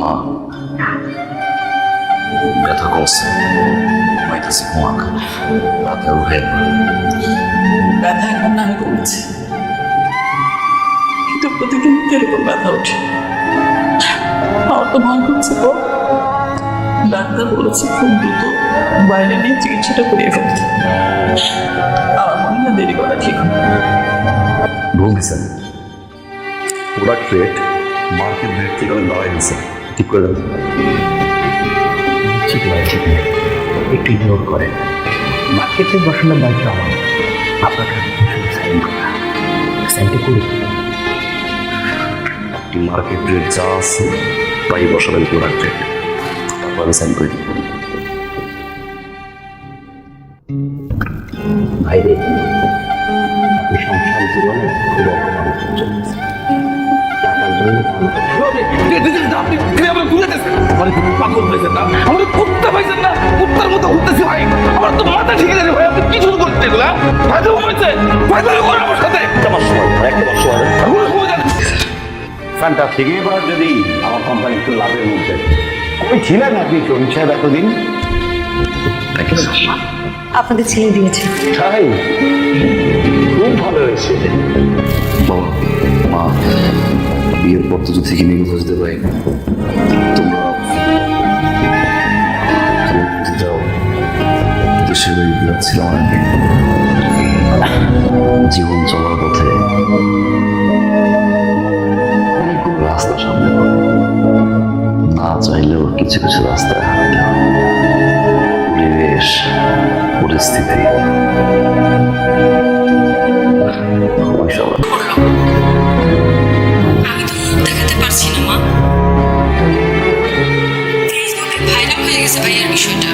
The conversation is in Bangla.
মা ব্যথা কমছে, ঘুমাইতেছি, ঘুমাক, রাতে উঠে ব্যথা এখন না কমেছে, কিন্তু প্রতিদিন এরকম ব্যথা ওঠে। আমার তো ভয় করছে তো, ডাক্তার বলেছে খুব দ্রুত বাইরে নিয়ে চিকিৎসাটা করিয়ে ফেলতে। আমার মনে হয় দেরি করা ঠিক হবে। ভুল দিচ্ছেন, প্রোডাক্ট রেট মার্কেট রেট থেকে অনেক বাড়াই দিচ্ছেন, ঠিক করে দেন। ঠিক নয়, ঠিক নয়, একটু ইগনোর করেন। মার্কেটে বসানোর দায়িত্ব আমার, আপনার সাইন করা, সাইনটা করি। মার্কেট রেট যা আছে তাই বসাবেন প্রোডাক্ট রেট, তারপর আমি সাইন করে দিব। ভাইরে, আপনি সংসার জীবনে খুব অপমান চলতেছে, টাকার জন্য পাগল হয়েছেন না, আমাদের কুত্তা পাইছেন না, কুত্তার মতো ঘুরতেছি ভাই। আমার তো মাথা ঠিক আছে ভাই, আপনি কি শুরু করতে এগুলা? ফায়দা হয়েছে, ফায়দা করে আমার সাথে আমার সময় একটা সময় ফ্যান্টাস্টিক। এবার যদি আমার কোম্পানি একটু লাভের মধ্যে, আপনি ছিলেন আপনি শরীর সাহেব এতদিন? আপনাদের ছেলে দিয়েছে। তাই খুব ভালো হয়েছে। বাবা মা বিয়ের পর তো থেকে নিয়ে বুঝতে পারি তোমরা যাও, দেশের বাড়ি যাচ্ছিলাম অনেকে, জীবন চলার পথে অনেকগুলো রাস্তা সামনে পাবে, না চাইলেও কিছু কিছু রাস্তায় হাঁটতে হবে। পরিবেশ, পরিস্থিতি খুবই স্বাভাবিক। আমি তো মুখ দেখাতে পারছি না মা, ফেসবুকে ভাইরাল হয়ে গেছে ভাইয়ের বিষয়টা।